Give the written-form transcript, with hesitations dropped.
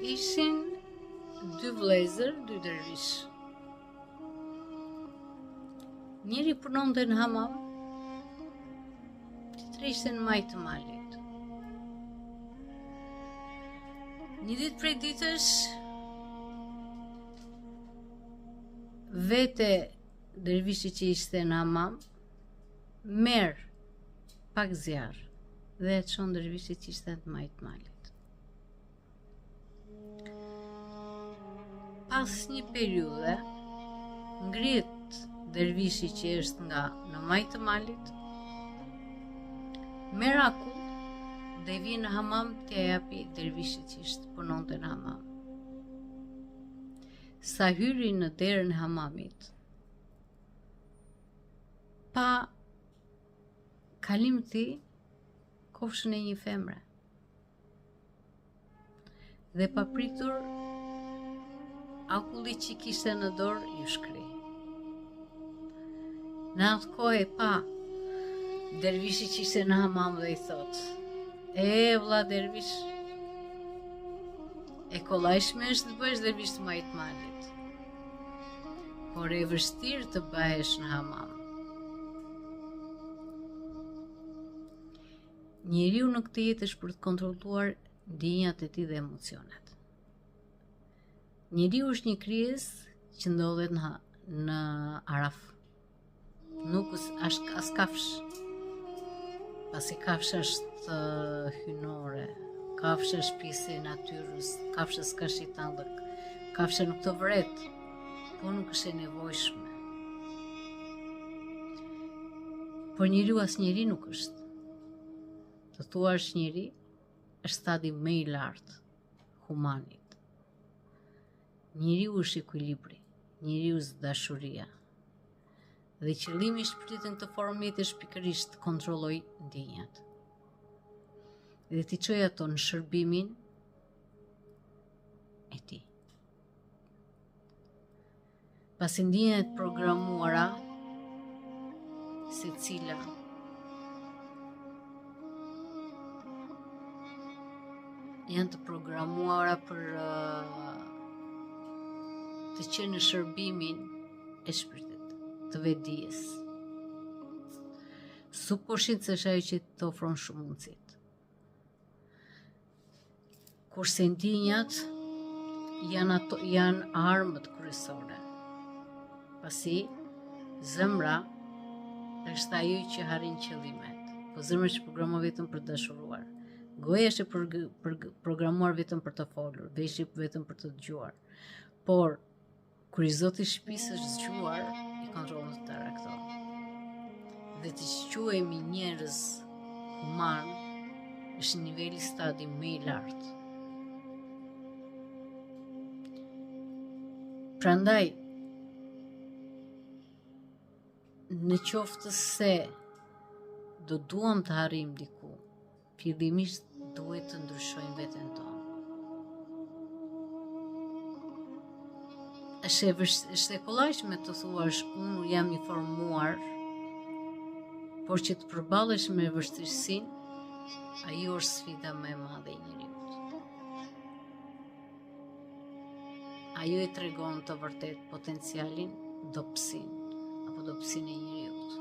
Ishin dy vëllezër, dy dervish. Njëri punonte në hamam, tjetri ishte në majtë të malit. Një ditë prej ditësh, vete dervishi që ishte në hamam, merr pak zjarr dhe e çon dervishi që ishte në majtë të malit. Pas një periudhe, ngrihet dervishi që është nga në majtë të malit, merr aku dhe vjen në hamam t'ia japi dervishit që ishte punonte në hamam. Sa hyri në derën e hamamit, pa kalim thi kofshën e një femre. Dhe pa pritur, akulli që kishte në dorë ju shkri. Në atë kohë e pa dervishi që ishte në hamam dhe i thot: vlla dervish, e kollajshme është të bëhesh dervish të majtë malit, por e vështirë të bëhesh në hamam. Njeriu në këtë jetë është për të kontrolluar ndjenjat e tij dhe emocionet. Njeriu është një krijesë që ndodhet në araf. Nuk është as kafsh. Pasi kafsha është hynore, kafsha është pjesë e natyrës, kafsha s'ka shitallëk, kafsha nuk të vret, po nuk është e nevojshme. Por njeriu as njeri nuk është. Të thuash njeri është stadi më i lartë humanit. Njeriu është ekuilibri, njeriu është dashuria. Dhe qëllimi i shpirtit në këtë formë është pikërisht të kontrolloj ndjenjat. Dhe t'i çojë ato në shërbimin e tij. Pasi ndjenjat programuara, secila janë të programuara për të qenë në shërbimin e shpirtit, të vetdijes. Subkonscienca është ajo që të ofron shumë mundësit. Kurse ndjenjat janë armët kryesore. Pasi zemra është ajo që harrin qëllimet, po zemra është programuar vetëm për të dashuruar. Goja është programuar vetëm për të folur, veshi vetëm për të dëgjuar. Por kur i Zoti i shtëpisë është zgjuar, i kontrollon të tëra këto. Dhe të quhemi njerëz human është niveli stadi më i lartë. Prandaj, në qoftë se do duam të arrijmë diku, fillimisht duhet të ndryshojmë veten tonë. Është e kollajshme të thuash unë jam i formuar, por që të përballesh me vështirësinë, ajo është sfida më e madhe e njeriut. Ajo i tregon të vërtet potencialin, dobësinë apo dobësinë e njeriut.